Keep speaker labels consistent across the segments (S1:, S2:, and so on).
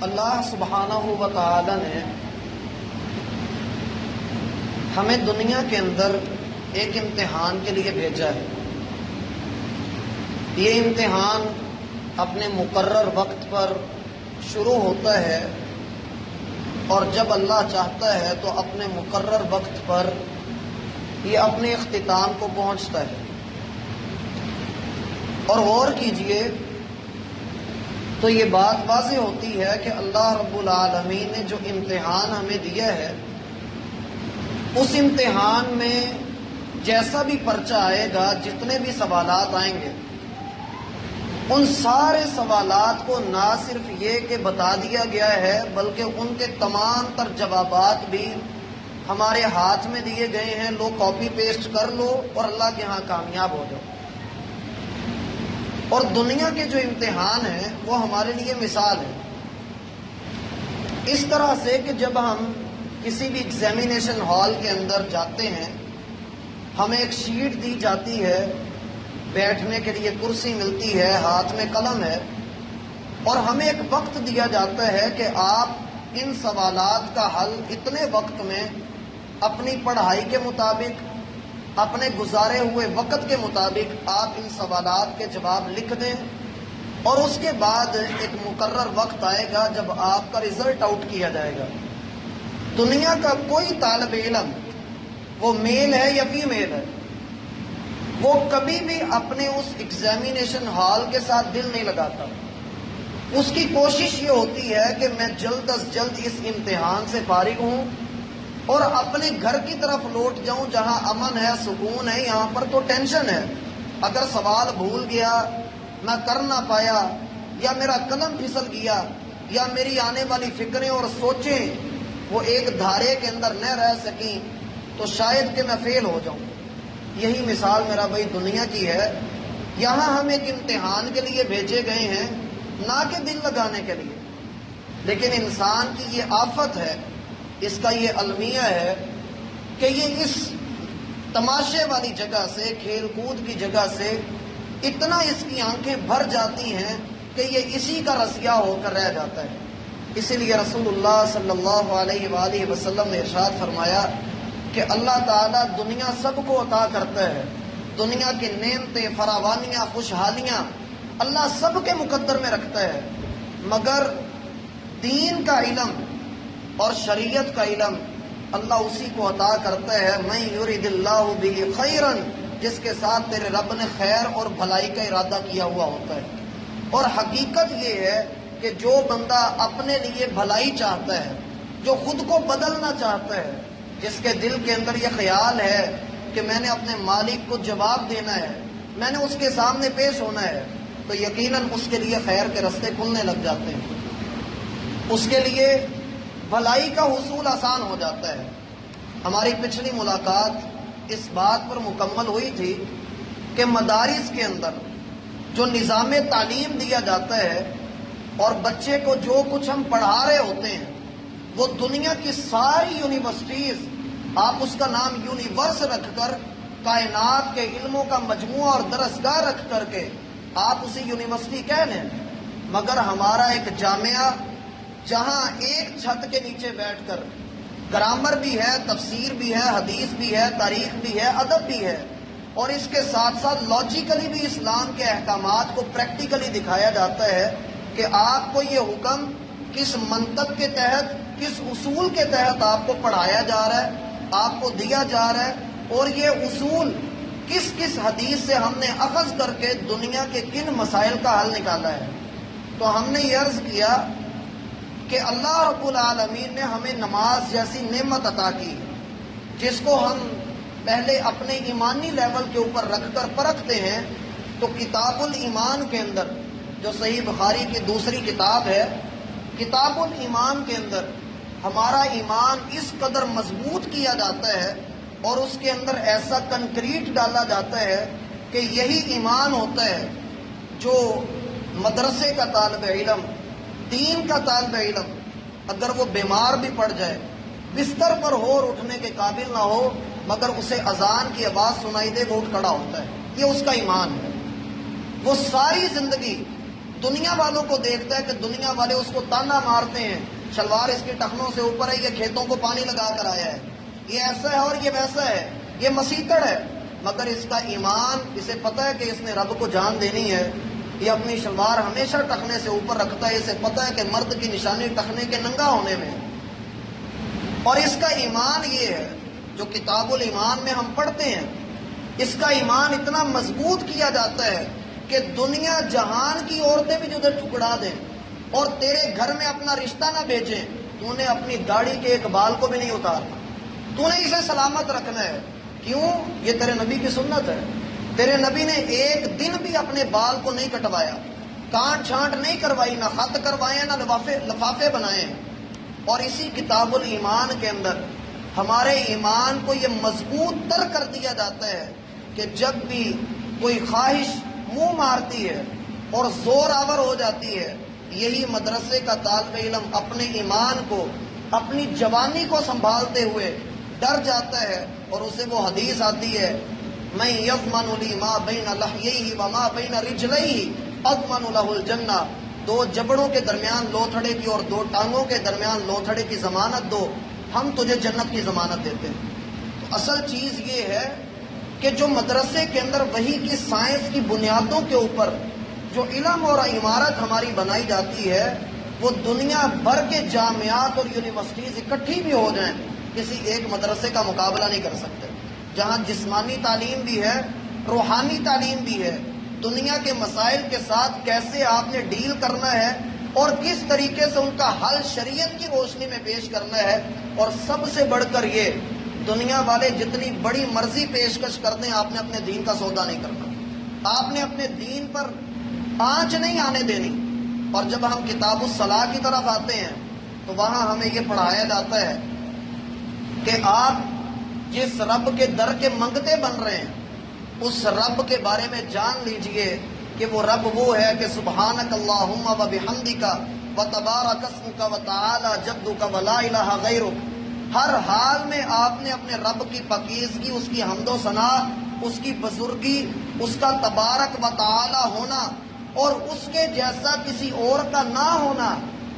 S1: اللہ سبحانہ و تعالی نے ہمیں دنیا کے اندر ایک امتحان کے لیے بھیجا ہے۔ یہ امتحان اپنے مقرر وقت پر شروع ہوتا ہے اور جب اللہ چاہتا ہے تو اپنے مقرر وقت پر یہ اپنے اختتام کو پہنچتا ہے۔ اور غور کیجئے تو یہ بات واضح ہوتی ہے کہ اللہ رب العالمین نے جو امتحان ہمیں دیا ہے، اس امتحان میں جیسا بھی پرچہ آئے گا، جتنے بھی سوالات آئیں گے، ان سارے سوالات کو نہ صرف یہ کہ بتا دیا گیا ہے بلکہ ان کے تمام تر جوابات بھی ہمارے ہاتھ میں دیے گئے ہیں۔ لو کاپی پیسٹ کر لو اور اللہ کے ہاں کامیاب ہو جاؤ۔ اور دنیا کے جو امتحان ہیں وہ ہمارے لیے مثال ہے، اس طرح سے کہ جب ہم کسی بھی ایگزامینیشن ہال کے اندر جاتے ہیں، ہمیں ایک شیٹ دی جاتی ہے، بیٹھنے کے لیے کرسی ملتی ہے، ہاتھ میں قلم ہے، اور ہمیں ایک وقت دیا جاتا ہے کہ آپ ان سوالات کا حل اتنے وقت میں اپنی پڑھائی کے مطابق، اپنے گزارے ہوئے وقت کے مطابق آپ ان سوالات کے جواب لکھ دیں، اور اس کے بعد ایک مقرر وقت آئے گا جب آپ کا رزلٹ آؤٹ کیا جائے گا۔ دنیا کا کوئی طالب علم، وہ میل ہے یا فیمیل ہے، وہ کبھی بھی اپنے اس ایگزامینیشن ہال کے ساتھ دل نہیں لگاتا۔ اس کی کوشش یہ ہوتی ہے کہ میں جلد از جلد اس امتحان سے فارغ ہوں اور اپنے گھر کی طرف لوٹ جاؤں جہاں امن ہے، سکون ہے۔ یہاں پر تو ٹینشن ہے، اگر سوال بھول گیا، میں کر نہ پایا، یا میرا قلم پھسل گیا، یا میری آنے والی فکریں اور سوچیں وہ ایک دھارے کے اندر نہ رہ سکیں، تو شاید کہ میں فیل ہو جاؤں۔ یہی مثال میرا بھائی دنیا کی ہے۔ یہاں ہم ایک امتحان کے لیے بھیجے گئے ہیں، نہ کہ دل لگانے کے لیے، لیکن انسان کی یہ آفت ہے، اس کا یہ المیہ ہے کہ یہ اس تماشے والی جگہ سے، کھیل کود کی جگہ سے اتنا اس کی آنکھیں بھر جاتی ہیں کہ یہ اسی کا رسیا ہو کر رہ جاتا ہے۔ اسی لیے رسول اللہ صلی اللہ علیہ وآلہ وسلم نے ارشاد فرمایا کہ اللہ تعالیٰ دنیا سب کو عطا کرتا ہے، دنیا کی نعمتیں، فراوانیاں، خوشحالیاں اللہ سب کے مقدر میں رکھتا ہے، مگر دین کا علم اور شریعت کا علم اللہ اسی کو عطا کرتا ہے، من یرید اللہ بہ خیرا، جس کے ساتھ تیرے رب نے خیر اور بھلائی کا ارادہ کیا ہوا ہوتا ہے۔ اور حقیقت یہ ہے کہ جو بندہ اپنے لیے بھلائی چاہتا ہے، جو خود کو بدلنا چاہتا ہے، جس کے دل کے اندر یہ خیال ہے کہ میں نے اپنے مالک کو جواب دینا ہے، میں نے اس کے سامنے پیش ہونا ہے، تو یقیناً اس کے لیے خیر کے راستے کھلنے لگ جاتے ہیں، اس کے لیے بھلائی کا حصول آسان ہو جاتا ہے۔ ہماری پچھلی ملاقات اس بات پر مکمل ہوئی تھی کہ مدارس کے اندر جو نظام تعلیم دیا جاتا ہے اور بچے کو جو کچھ ہم پڑھا رہے ہوتے ہیں، وہ دنیا کی ساری یونیورسٹیز، آپ اس کا نام یونیورس رکھ کر، کائنات کے علموں کا مجموعہ اور درسگاہ رکھ کر کے آپ اسے یونیورسٹی کہہ لیں، مگر ہمارا ایک جامعہ جہاں ایک چھت کے نیچے بیٹھ کر گرامر بھی ہے، تفسیر بھی ہے، حدیث بھی ہے، تاریخ بھی ہے، ادب بھی ہے، اور اس کے ساتھ ساتھ لاجیکلی بھی اسلام کے احکامات کو پریکٹیکلی دکھایا جاتا ہے کہ آپ کو یہ حکم کس منطق کے تحت، کس اصول کے تحت آپ کو پڑھایا جا رہا ہے، آپ کو دیا جا رہا ہے، اور یہ اصول کس کس حدیث سے ہم نے اخذ کر کے دنیا کے کن مسائل کا حل نکالا ہے۔ تو ہم نے یہ عرض کیا کہ اللہ رب العالمین نے ہمیں نماز جیسی نعمت عطا کی، جس کو ہم پہلے اپنے ایمانی لیول کے اوپر رکھ کر پرکھتے ہیں، تو کتاب الایمان کے اندر، جو صحیح بخاری کی دوسری کتاب ہے، کتاب الایمان کے اندر ہمارا ایمان اس قدر مضبوط کیا جاتا ہے اور اس کے اندر ایسا کنکریٹ ڈالا جاتا ہے کہ یہی ایمان ہوتا ہے جو مدرسے کا طالب علم، دین کا طالب علم، اگر وہ بیمار بھی پڑ جائے، بستر پر ہو اور اٹھنے کے قابل نہ ہو، مگر اسے اذان کی آواز سنائی دے، وہ اٹھ کھڑا ہوتا ہے۔ یہ اس کا ایمان ہے۔ وہ ساری زندگی دنیا والوں کو دیکھتا ہے کہ دنیا والے اس کو تانا مارتے ہیں، شلوار اس کی ٹخنوں سے اوپر ہے، یہ کھیتوں کو پانی لگا کر آیا ہے، یہ ایسا ہے اور یہ ویسا ہے، یہ مسیطڑ ہے، مگر اس کا ایمان، اسے پتہ ہے کہ اس نے رب کو جان دینی ہے، یہ اپنی شلوار ہمیشہ ٹخنے سے اوپر رکھتا ہے، اسے پتہ ہے کہ مرد کی نشانی ٹخنے کے ننگا ہونے میں ہے۔ اور اس کا ایمان یہ ہے جو کتاب الایمان میں ہم پڑھتے ہیں، اس کا ایمان اتنا مضبوط کیا جاتا ہے کہ دنیا جہان کی عورتیں بھی تجھے ٹھکرا دیں اور تیرے گھر میں اپنا رشتہ نہ بھیجیں، تو نے اپنی داڑھی کے ایک بال کو بھی نہیں اتارنا، تو نے اسے سلامت رکھنا ہے۔ کیوں؟ یہ تیرے نبی کی سنت ہے۔ تیرے نبی نے ایک دن بھی اپنے بال کو نہیں کٹوایا، کانٹ چھانٹ نہیں کروائی، نہ خط کروائے، نہ لفافے بنائے۔ اور اسی کتاب الایمان کے اندر ہمارے ایمان کو یہ مضبوط تر کر دیا جاتا ہے کہ جب بھی کوئی خواہش منہ مارتی ہے اور زور آور ہو جاتی ہے، یہی مدرسے کا طالب علم اپنے ایمان کو، اپنی جوانی کو سنبھالتے ہوئے ڈر جاتا ہے، اور اسے وہ حدیث آتی ہے، میں یضمن لی ما بین لحییہ وما بین رجلیہ اضمن لہ الجنہ، دو جبڑوں کے درمیان لوتھڑے کی اور دو ٹانگوں کے درمیان لوتھڑے کی ضمانت دو، ہم تجھے جنت کی ضمانت دیتے ہیں۔ تو اصل چیز یہ ہے کہ جو مدرسے کے اندر وحی کی سائنس کی بنیادوں کے اوپر جو علم اور عمارت ہماری بنائی جاتی ہے، وہ دنیا بھر کے جامعات اور یونیورسٹیز اکٹھی بھی ہو جائیں، کسی ایک مدرسے کا مقابلہ نہیں کر سکتے، جہاں جسمانی تعلیم بھی ہے، روحانی تعلیم بھی ہے، دنیا کے مسائل کے ساتھ کیسے آپ نے ڈیل کرنا ہے اور کس طریقے سے ان کا حل شریعت کی روشنی میں پیش کرنا ہے، اور سب سے بڑھ کر یہ دنیا والے جتنی بڑی مرضی پیشکش کر دیں، آپ نے اپنے دین کا سودا نہیں کرنا، آپ نے اپنے دین پر آنچ نہیں آنے دینی۔ اور جب ہم کتاب الصلاح کی طرف آتے ہیں تو وہاں ہمیں یہ پڑھایا جاتا ہے کہ آپ جس رب کے در کے منگتے بن رہے ہیں، اس رب کے بارے میں جان لیجئے کہ وہ رب وہ ہے کہ سبحانک اللہم و بحمدک و تبارک اسمک و تعالی جدک و لا الہ غیرک، ہر حال میں آپ نے اپنے رب کی پاکیزگی، اس کی حمد و ثنا، اس کی بزرگی، اس کا تبارک و تعالی ہونا اور اس کے جیسا کسی اور کا نہ ہونا،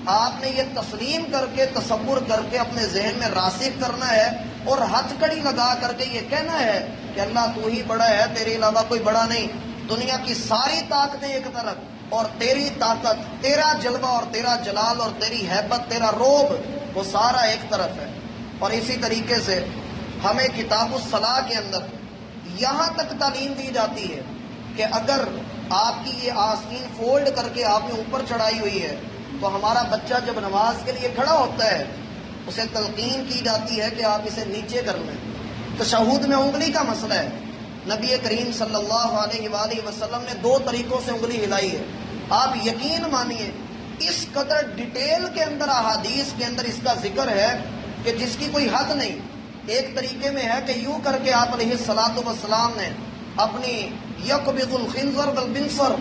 S1: آپ نے یہ تسلیم کر کے، تصور کر کے اپنے ذہن میں راسخ کرنا ہے، اور ہتھ کڑی لگا کر کے یہ کہنا ہے کہ اللہ تو ہی بڑا ہے، تیرے علاوہ کوئی بڑا نہیں، دنیا کی ساری طاقتیں ایک طرف اور تیری طاقت، تیرا جلوہ اور تیرا جلال اور تیری ہیبت، تیرا روب، وہ سارا ایک طرف ہے۔ اور اسی طریقے سے ہمیں کتاب الصلاح کے اندر یہاں تک تعلیم دی جاتی ہے کہ اگر آپ کی یہ آستین فولڈ کر کے آپ نے اوپر چڑھائی ہوئی ہے تو ہمارا بچہ جب نماز کے لیے کھڑا ہوتا ہے اسے تلقین کی جاتی ہے کہ آپ اسے نیچے کر لیں۔ تشہد میں انگلی کا مسئلہ ہے، نبی کریم صلی اللہ علیہ وآلہ وسلم نے دو طریقوں سے انگلی ہلائی ہے، آپ یقین مانیے اس قدر ڈیٹیل کے اندر احادیث کے اندر اس کا ذکر ہے کہ جس کی کوئی حد نہیں۔ ایک طریقے میں ہے کہ یوں کر کے آپ علیہ الصلوۃ والسلام نے اپنی یقبض الخنزر والبنصر،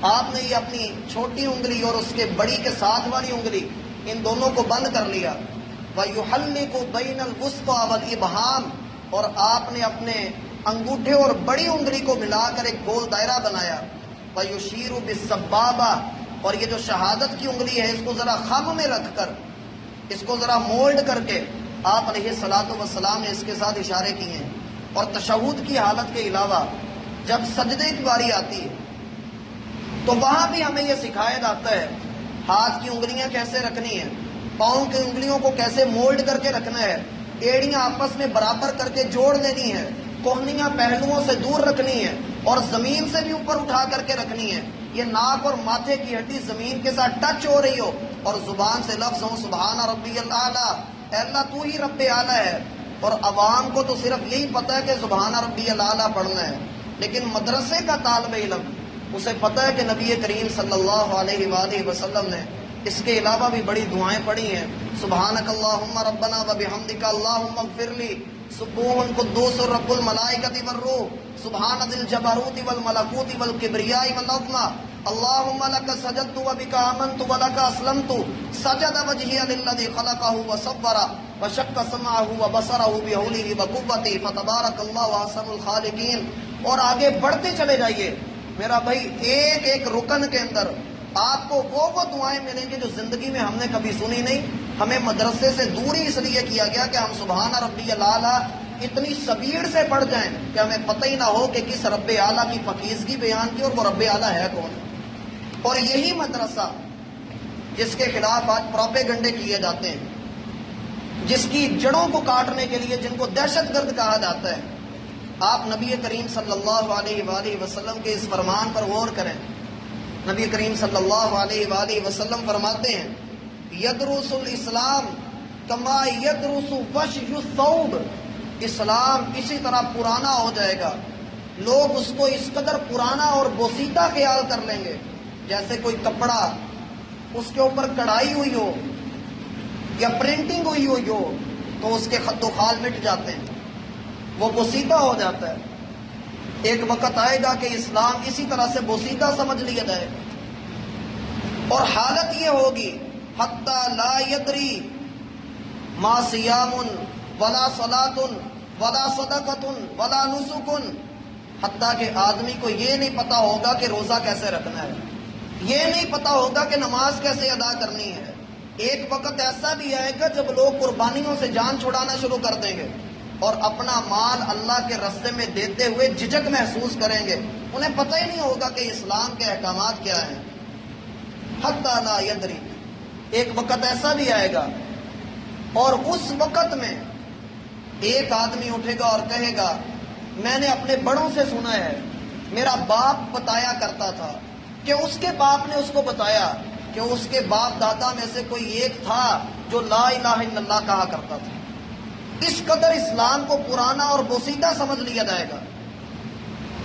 S1: آپ نے یہ اپنی چھوٹی انگلی اور اس کے بڑی کے ساتھ والی انگلی، ان دونوں کو بند کر لیا، وَيُحَلِّقُ بَيْنَ الْوُسْطَى وَالْإِبْهَامِ، اور آپ نے اپنے انگوٹھے اور بڑی انگلی کو ملا کر ایک گول دائرہ بنایا، وَيُشِيرُ بِالسَّبَّابَةِ، اور یہ جو شہادت کی انگلی ہے اس کو ذرا خم میں رکھ کر، اس کو ذرا مولڈ کر کے آپ علیہ الصلوۃ والسلام نے اس کے ساتھ اشارے کیے ہیں۔ اور تشہد کی حالت کے علاوہ جب سجدے کی باری آتی ہے تو وہاں بھی ہمیں یہ سکھایا جاتا ہے ہاتھ کی انگلیاں کیسے رکھنی ہیں، پاؤں کی انگلیوں کو کیسے مولڈ کر کے رکھنا ہے، ایڑیاں آپس میں برابر کر کے جوڑ لینی ہے، کوہنیاں پہلوؤں سے دور رکھنی ہے اور زمین سے بھی اوپر اٹھا کر کے رکھنی ہے، یہ ناک اور ماتھے کی ہڈی زمین کے ساتھ ٹچ ہو رہی ہو، اور زبان سے لفظ ہوں سبحان ربی الاعلیٰ، اے اللہ تو ہی رب اعلیٰ ہے۔ اور عوام کو تو صرف یہی پتہ ہے کہ سبحان ربی الاعلیٰ پڑھنا ہے، لیکن مدرسے کا طالب علم اسے پتہ ہے کہ نبی کریم صلی اللہ علیہ وآلہ وسلم نے اس کے علاوہ بھی بڑی دعائیں پڑھی ہیں، سبحانک اللہم ربنا و بحمدک اللہم اغفر لی، سبوح قدوس رب الملائکۃ والروح، سبحان ذی الجبروت والملکوت والکبریاء والعظمہ، اللہم لک سجدت و بک آمنت و لک اسلمت، سجد وجہی للذی خلقہ وصور وشق سمعہ وبصرہ بحولہ وقوتہ فتبارک اللہ احسن الخالقین۔ اور آگے بڑھتے چلے جائیے میرا بھائی، ایک ایک رکن کے اندر آپ کو وہ دعائیں ملیں گی جو زندگی میں ہم نے کبھی سنی نہیں. ہمیں مدرسے سے دوری اس لیے کیا گیا کہ ہم سبحان ربی الاعلیٰ اتنی سبیڑ سے پڑھ جائیں کہ ہمیں پتہ ہی نہ ہو کہ کس رب اعلیٰ کی پاکیزگی بیان کی اور وہ رب اعلیٰ ہے کون. اور یہی مدرسہ جس کے خلاف آج پروپیگنڈے کیے جاتے ہیں, جس کی جڑوں کو کاٹنے کے لیے جن کو دہشت گرد کہا جاتا ہے, آپ نبی کریم صلی اللہ علیہ وآلہ وسلم کے اس فرمان پر غور کریں. نبی کریم صلی اللہ علیہ وآلہ وسلم فرماتے ہیں یدرس الاسلام کما یدرس وشی الثوب, اسلام اسی طرح پرانا ہو جائے گا, لوگ اس کو اس قدر پرانا اور بوسیدہ خیال کر لیں گے جیسے کوئی کپڑا اس کے اوپر کڑھائی ہوئی ہو یا پرنٹنگ ہوئی ہو تو اس کے خط و خال مٹ جاتے ہیں, وہ بوسیدہ ہو جاتا ہے. ایک وقت آئے گا کہ اسلام اسی طرح سے بوسیدہ سمجھ لیا جائے گا, اور حالت یہ ہوگی حتی لا یدری ما صیام ولا صلاۃ ولا صدقۃ ولا نسک, حتیٰ کہ آدمی کو یہ نہیں پتا ہوگا کہ روزہ کیسے رکھنا ہے, یہ نہیں پتا ہوگا کہ نماز کیسے ادا کرنی ہے. ایک وقت ایسا بھی آئے گا جب لوگ قربانیوں سے جان چھڑانا شروع کر دیں گے اور اپنا مال اللہ کے راستے میں دیتے ہوئے جھجک محسوس کریں گے, انہیں پتہ ہی نہیں ہوگا کہ اسلام کے احکامات کیا ہیں. حتی لا یدری, ایک وقت ایسا بھی آئے گا اور اس وقت میں ایک آدمی اٹھے گا اور کہے گا میں نے اپنے بڑوں سے سنا ہے, میرا باپ بتایا کرتا تھا کہ اس کے باپ نے اس کو بتایا کہ اس کے باپ دادا میں سے کوئی ایک تھا جو لا الہ الا اللہ کہا کرتا تھا. اس قدر اسلام کو پرانا اور بوسیدہ سمجھ لیا جائے گا.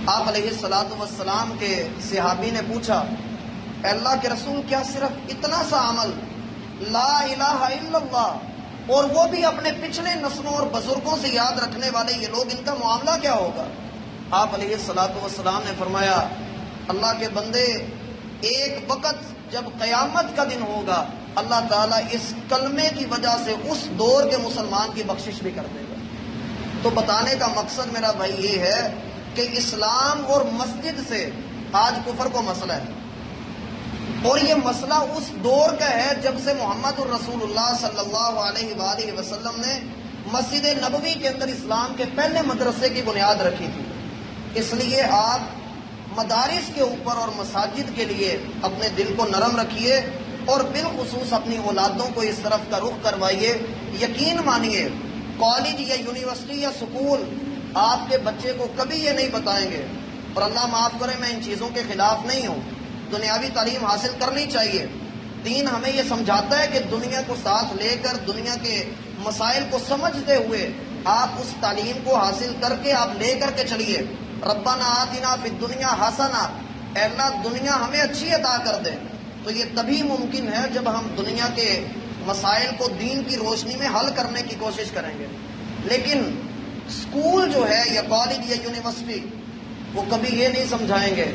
S1: آپ علیہ الصلوۃ والسلام کے صحابی نے پوچھا اے اللہ کے رسول, کیا صرف اتنا سا عمل لا الہ الا اللہ, اور وہ بھی اپنے پچھلے نسلوں اور بزرگوں سے یاد رکھنے والے یہ لوگ, ان کا معاملہ کیا ہوگا؟ آپ علیہ الصلوۃ والسلام نے فرمایا اللہ کے بندے, ایک وقت جب قیامت کا دن ہوگا اللہ تعالیٰ اس کلمے کی وجہ سے اس دور کے مسلمان کی بخشش بھی کر دے گا. تو بتانے کا مقصد میرا بھائی یہ ہے کہ اسلام اور مسجد سے آج کفر کو مسئلہ ہے, اور یہ مسئلہ اس دور کا ہے جب سے محمد الرسول اللہ صلی اللہ علیہ وآلہ وسلم نے مسجد نبوی کے اندر اسلام کے پہلے مدرسے کی بنیاد رکھی تھی. اس لیے آپ مدارس کے اوپر اور مساجد کے لیے اپنے دل کو نرم رکھیے اور بالخصوص اپنی اولادوں کو اس طرف کا رخ کروائیے. یقین مانیے کالج یا یونیورسٹی یا سکول آپ کے بچے کو کبھی یہ نہیں بتائیں گے, اور اللہ معاف کرے میں ان چیزوں کے خلاف نہیں ہوں, دنیاوی تعلیم حاصل کرنی چاہیے. دین ہمیں یہ سمجھاتا ہے کہ دنیا کو ساتھ لے کر دنیا کے مسائل کو سمجھتے ہوئے آپ اس تعلیم کو حاصل کر کے آپ لے کر کے چلیے. ربنا آتنا فی الدنیا حسنہ, اے اللہ دنیا ہمیں اچھی عطا کر دے. تو یہ تبھی ممکن ہے جب ہم دنیا کے مسائل کو دین کی روشنی میں حل کرنے کی کوشش کریں گے. لیکن اسکول جو ہے یا کالج یا یونیورسٹی وہ کبھی یہ نہیں سمجھائیں گے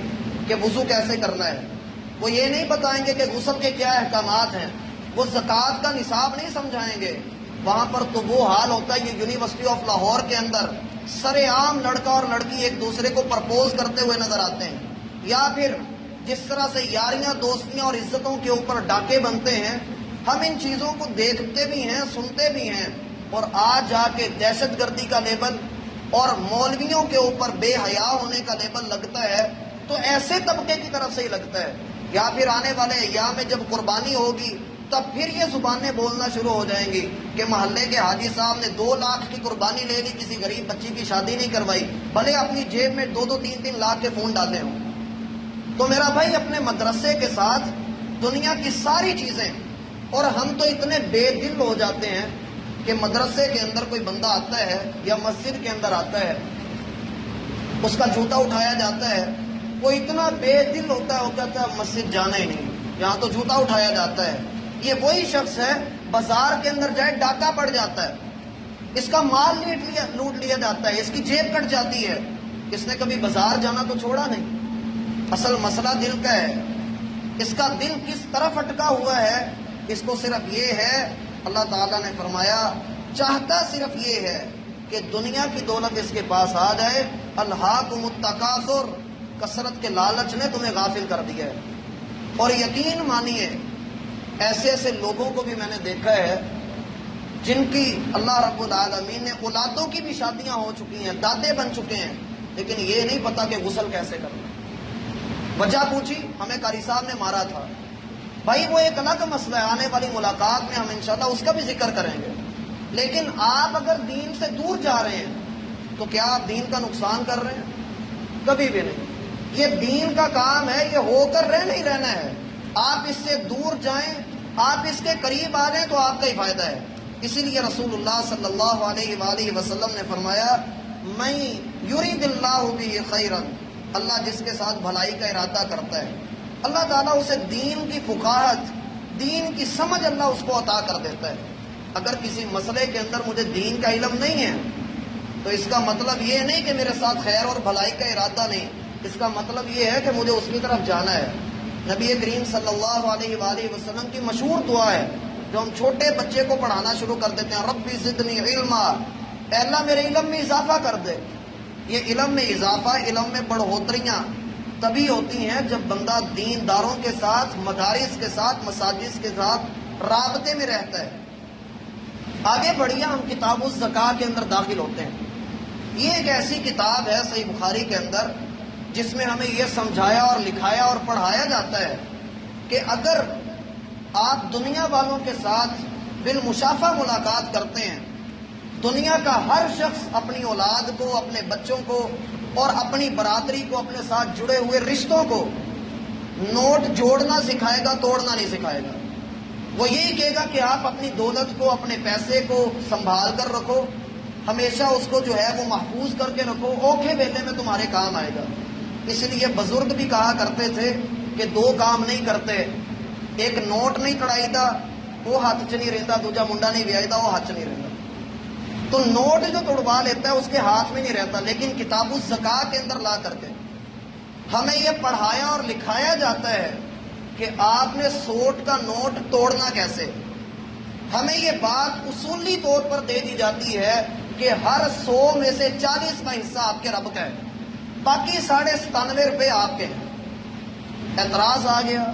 S1: کہ وضو کیسے کرنا ہے, وہ یہ نہیں بتائیں گے کہ غسل کے کیا احکامات ہیں, وہ زکوٰۃ کا نصاب نہیں سمجھائیں گے. وہاں پر تو وہ حال ہوتا ہے, یہ یونیورسٹی آف لاہور کے اندر سر عام لڑکا اور لڑکی ایک دوسرے کو پرپوز کرتے ہوئے نظر آتے ہیں, یا پھر جس طرح سے یاریاں دوستیاں اور عزتوں کے اوپر ڈاکے بنتے ہیں, ہم ان چیزوں کو دیکھتے بھی ہیں سنتے بھی ہیں, اور آج جا کے دہشت گردی کا لیبل اور مولویوں کے اوپر بے حیا ہونے کا لیبل لگتا ہے تو ایسے طبقے کی طرف سے ہی لگتا ہے. یا پھر آنے والے ایام میں جب قربانی ہوگی تب پھر یہ زبانیں بولنا شروع ہو جائیں گی کہ محلے کے حاجی صاحب نے 2 لاکھ کی قربانی لے لی, کسی غریب بچی کی شادی نہیں کروائی, بھلے اپنی جیب میں 2-2, 3-3 لاکھ کے فون ڈالے ہوں. تو میرا بھائی اپنے مدرسے کے ساتھ دنیا کی ساری چیزیں, اور ہم تو اتنے بے دل ہو جاتے ہیں کہ مدرسے کے اندر کوئی بندہ آتا ہے یا مسجد کے اندر آتا ہے, اس کا جوتا اٹھایا جاتا ہے, وہ اتنا بے دل ہوتا ہے, وہ کہتا ہے مسجد جانا ہی نہیں, یہاں تو جوتا اٹھایا جاتا ہے. یہ وہی شخص ہے بازار کے اندر جائے ڈاکہ پڑ جاتا ہے, اس کا مال لوٹ لیا جاتا ہے, اس کی جیب کٹ جاتی ہے, اس نے کبھی بازار جانا تو چھوڑا نہیں. اصل مسئلہ دل کا ہے, اس کا دل کس طرف اٹکا ہوا ہے, اس کو صرف یہ ہے, اللہ تعالیٰ نے فرمایا چاہتا صرف یہ ہے کہ دنیا کی دولت اس کے پاس آ جائے. الہاکم التکاثر, کثرت کے لالچ نے تمہیں غافل کر دیا ہے. اور یقین مانیے ایسے ایسے لوگوں کو بھی میں نے دیکھا ہے جن کی اللہ رب العالمین نے اولادوں کی بھی شادیاں ہو چکی ہیں، دادے بن چکے ہیں، لیکن یہ نہیں پتا کہ غسل کیسے کرنا۔ وجہ پوچھی، ہمیں قاری صاحب نے مارا تھا۔ بھائی وہ ایک الگ مسئلہ ہے، آنے والی ملاقات میں ہم انشاءاللہ اس کا بھی ذکر کریں گے، لیکن آپ اگر دین سے دور جا رہے ہیں تو کیا آپ دین کا نقصان کر رہے ہیں؟ کبھی بھی نہیں۔ یہ دین کا کام ہے، یہ ہو کر نہیں رہنا ہے۔ آپ اس سے دور جائیں، آپ اس کے قریب آ جائیں تو آپ کا ہی فائدہ ہے۔ اسی لیے رسول اللہ صلی اللہ علیہ وآلہ وسلم نے فرمایا، من یرید اللہ بہ خیرا، اللہ جس کے ساتھ بھلائی کا ارادہ کرتا ہے اللہ تعالیٰ اسے دین کی فقاہت، دین کی سمجھ اللہ اس کو عطا کر دیتا ہے۔ اگر کسی مسئلے کے اندر مجھے دین کا علم نہیں ہے تو اس کا مطلب یہ نہیں کہ میرے ساتھ خیر اور بھلائی کا ارادہ نہیں، اس کا مطلب یہ ہے کہ مجھے اس کی طرف جانا ہے۔ نبی کریم صلی اللہ علیہ وآلہ وسلم کی مشہور دعا ہے جو ہم چھوٹے بچے کو پڑھانا شروع کر دیتے ہیں، ربی زدنی علما، اے اللہ میرے علم میں اضافہ کر دے۔ یہ علم میں اضافہ، علم میں بڑھوتریاں تبھی ہوتی ہیں جب بندہ دینداروں کے ساتھ، مدارس کے ساتھ، مساجد کے ساتھ رابطے میں رہتا ہے۔ آگے بڑھیا ہم کتاب الزکاۃ کے اندر داخل ہوتے ہیں۔ یہ ایک ایسی کتاب ہے صحیح بخاری کے اندر جس میں ہمیں یہ سمجھایا اور لکھایا اور پڑھایا جاتا ہے کہ اگر آپ دنیا والوں کے ساتھ بالمشافہ ملاقات کرتے ہیں، دنیا کا ہر شخص اپنی اولاد کو، اپنے بچوں کو اور اپنی برادری کو، اپنے ساتھ جڑے ہوئے رشتوں کو نوٹ جوڑنا سکھائے گا، توڑنا نہیں سکھائے گا۔ وہ یہی کہے گا کہ آپ اپنی دولت کو، اپنے پیسے کو سنبھال کر رکھو، ہمیشہ اس کو جو ہے وہ محفوظ کر کے رکھو، اوکھے ویلے میں تمہارے کام آئے گا۔ اس لیے بزرگ بھی کہا کرتے تھے کہ دو کام نہیں کرتے، ایک نوٹ نہیں کڑائی دا وہ ہاتھ چ نہیں رہتا، دوجا منڈا نہیں بیائی دا وہ ہاتھ چ نہیں رہتا۔ تو نوٹ جو توڑوا لیتا ہے اس کے ہاتھ میں نہیں رہتا، لیکن کتاب الزکاۃ کے اندر لا کر کے ہمیں یہ پڑھایا اور لکھایا جاتا ہے کہ آپ نے سوٹ کا نوٹ توڑنا کیسے۔ ہمیں یہ بات اصولی طور پر دے دی جاتی ہے کہ ہر 100 میں سے 40 کا حصہ آپ کے رب کا ہے، باقی 97.5 روپے آپ کے ہیں۔ اعتراض آ گیا،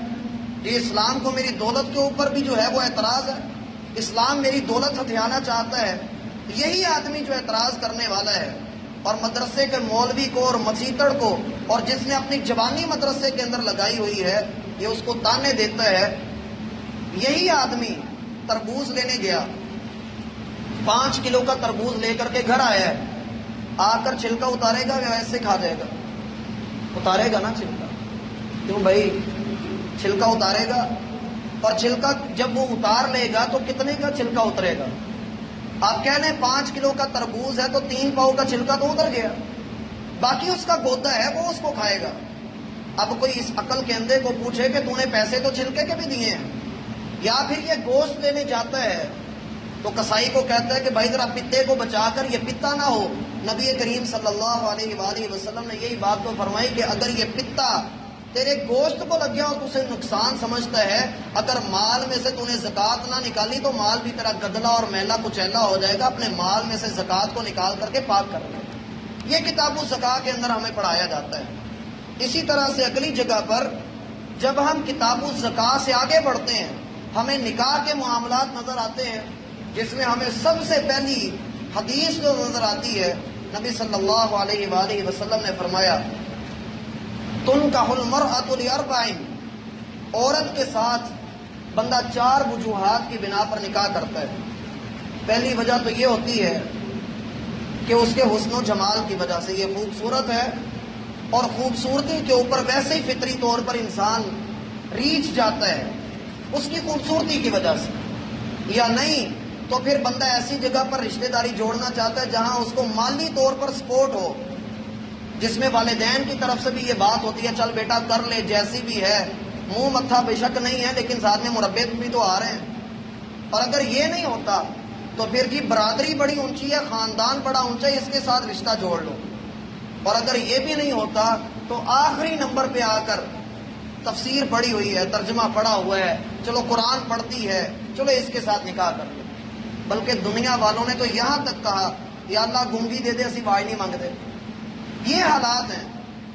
S1: یہ اسلام کو میری دولت کے اوپر بھی جو ہے وہ اعتراض ہے، اسلام میری دولت ہتھیانا چاہتا ہے۔ یہی آدمی جو اعتراض کرنے والا ہے اور مدرسے کے مولوی کو اور مسیتڑ کو اور جس نے اپنی جوانی مدرسے کے اندر لگائی ہوئی ہے یہ اس کو تانے دیتا ہے، یہی آدمی تربوز لینے گیا، 5 کلو کا تربوز لے کر کے گھر آیا ہے، آ کر چھلکا اتارے گا یا ایسے کھا جائے گا؟ اتارے گا نا چھلکا، کیوں بھائی؟ چھلکا اتارے گا، اور چھلکا جب وہ اتار لے گا تو کتنے کا چھلکا اترے گا؟ آپ کہہ لیں 5 کلو کا تربوز ہے تو 3 پاؤ کا چھلکا تو اتر گیا، باقی اس کا گودا ہے وہ اس کو کھائے گا۔ اب کوئی اس عقل کے اندھے کو پوچھے کہ تو نے پیسے تو چھلکے کے بھی دیے ہیں، یا پھر یہ گوشت لینے جاتا ہے تو کسائی کو کہتا ہے کہ بھائی ذرا پتے کو بچا کر یہ پتا نہ ہو۔ نبی کریم صلی اللہ علیہ وآلہ وسلم نے یہی بات تو فرمائی کہ اگر یہ پتا تیرے گوشت کو لگ گیا اور اسے نقصان سمجھتا ہے، اگر مال میں سے تو نے زکوٰۃ نہ نکالی تو مال بھی تیرا گدلا اور میلا کچیلا ہو جائے گا، اپنے مال میں سے زکوٰۃ کو نکال کر کے پاک کر لے۔ یہ کتاب الزکاۃ کے اندر ہمیں پڑھایا جاتا ہے۔ اسی طرح سے اگلی جگہ پر جب ہم کتاب الزکاۃ سے آگے بڑھتے ہیں ہمیں نکاح کے معاملات نظر آتے ہیں، جس میں ہمیں سب سے پہلی حدیث جو نظر آتی ہے، نبی صلی اللہ علیہ وآلہ وسلم نے فرمایا، تنکح المرأۃ لأربع، عورت کے ساتھ بندہ 4 وجوہات کی بنا پر نکاح کرتا ہے۔ پہلی وجہ تو یہ ہوتی ہے کہ اس کے حسن و جمال کی وجہ سے، یہ خوبصورت ہے اور خوبصورتی کے اوپر ویسے ہی فطری طور پر انسان ریچھ جاتا ہے اس کی خوبصورتی کی وجہ سے، یا نہیں تو پھر بندہ ایسی جگہ پر رشتہ داری جوڑنا چاہتا ہے جہاں اس کو مالی طور پر سپورٹ ہو، جس میں والدین کی طرف سے بھی یہ بات ہوتی ہے چل بیٹا کر لے جیسی بھی ہے، منہ متھا بے شک نہیں ہے لیکن ساتھ میں مربے بھی تو آ رہے ہیں۔ اور اگر یہ نہیں ہوتا تو پھر جی برادری بڑی اونچی ہے، خاندان بڑا اونچا ہے، اس کے ساتھ رشتہ جوڑ لو۔ اور اگر یہ بھی نہیں ہوتا تو آخری نمبر پہ آ کر تفسیر پڑھی ہوئی ہے، ترجمہ پڑھا ہوا ہے، چلو قرآن پڑھتی ہے، چلو اس کے ساتھ نکاح کر لو۔ بلکہ دنیا والوں نے تو یہاں تک کہا یا اللہ گونگی دے دے اسی وائی نہیں مانگتے۔ یہ حالات ہیں۔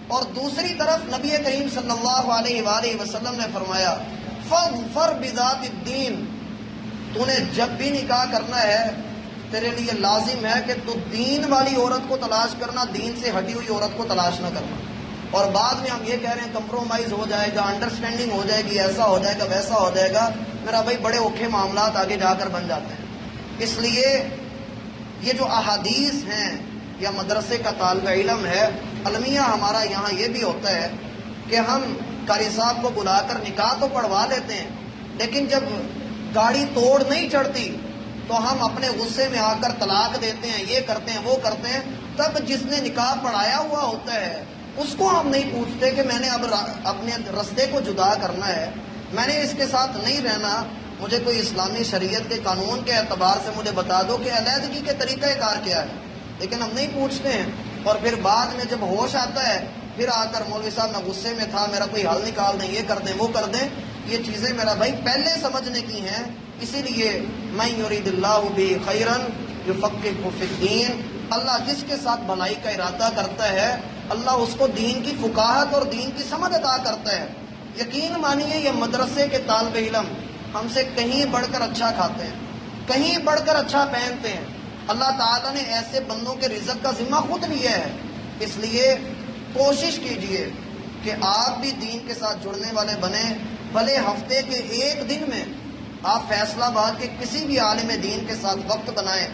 S1: اور دوسری طرف نبی کریم صلی اللہ علیہ وآلہ وسلم نے فرمایا فَاظْفَرْ بِذَاتِ الدِّينِ، تو نے جب بھی نکاح کرنا ہے تیرے لیے لازم ہے کہ تو دین والی عورت کو تلاش کرنا، دین سے ہٹی ہوئی عورت کو تلاش نہ کرنا۔ اور بعد میں ہم یہ کہہ رہے ہیں کمپرومائز ہو جائے گا، انڈرسٹینڈنگ ہو جائے گی، ایسا ہو جائے گا ویسا ہو جائے گا، میرا بھائی بڑے اوکھے معاملات آگے جا کر بن جاتے ہیں۔ اس لیے یہ جو احادیث ہیں یا مدرسے کا طالب علم ہے، المیہ ہمارا یہاں یہ بھی ہوتا ہے کہ ہم قاری صاحب کو بلا کر نکاح تو پڑھوا لیتے ہیں، لیکن جب گاڑی توڑ نہیں چڑھتی تو ہم اپنے غصے میں آ کر طلاق دیتے ہیں، یہ کرتے ہیں وہ کرتے ہیں۔ تب جس نے نکاح پڑھایا ہوا ہوتا ہے اس کو ہم نہیں پوچھتے کہ میں نے اب اپنے رستے کو جدا کرنا ہے، میں نے اس کے ساتھ نہیں رہنا، مجھے کوئی اسلامی شریعت کے قانون کے اعتبار سے مجھے بتا دو کہ علیحدگی کے طریقہ کار کیا ہے، لیکن ہم نہیں پوچھتے ہیں۔ اور پھر بعد میں جب ہوش آتا ہے پھر آ کر مولوی صاحب میں غصے میں تھا، میرا کوئی حل نکال دیں، یہ کر دیں وہ کر دیں۔ یہ چیزیں میرا بھائی پہلے سمجھنے کی ہیں، اسی لیے من یرید اللہ بہ خیرا یفقہہ فی الدین، اللہ جس کے ساتھ بھلائی کا ارادہ کرتا ہے اللہ اس کو دین کی فقاہت اور دین کی سمجھ عطا کرتا ہے۔ یقین مانیے یہ مدرسے کے طالب علم ہم سے کہیں بڑھ کر اچھا کھاتے ہیں، کہیں بڑھ کر اچھا پہنتے ہیں۔ اللہ تعالیٰ نے ایسے بندوں کے رزق کا ذمہ خود لیا ہے، اس لیے کوشش کیجئے کہ آپ بھی دین کے ساتھ جڑنے والے بنیں۔ بھلے ہفتے کے ایک دن میں آپ فیصلہ آباد کے کسی بھی عالم دین کے ساتھ وقت بنائیں،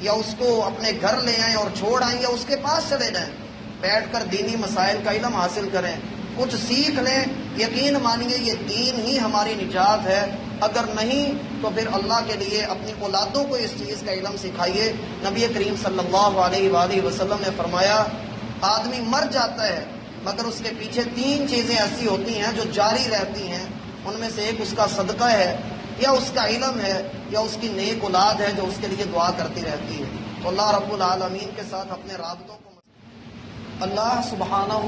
S1: یا اس کو اپنے گھر لے آئیں اور چھوڑ آئیں، یا اس کے پاس چلے جائیں، بیٹھ کر دینی مسائل کا علم حاصل کریں، کچھ سیکھ لیں۔ یقین مانیے یہ دین ہی ہماری نجات ہے، اگر نہیں تو پھر اللہ کے لیے اپنی اولادوں کو اس چیز کا علم سکھائیے۔ نبی کریم صلی اللہ علیہ وآلہ وسلم نے فرمایا آدمی مر جاتا ہے مگر اس کے پیچھے 3 چیزیں ایسی ہوتی ہیں جو جاری رہتی ہیں، ان میں سے ایک اس کا صدقہ ہے، یا اس کا علم ہے، یا اس کی نیک اولاد ہے جو اس کے لیے دعا کرتی رہتی ہے۔ تو اللہ رب العالمین کے ساتھ اپنے رابطوں کو اللہ سبحانہ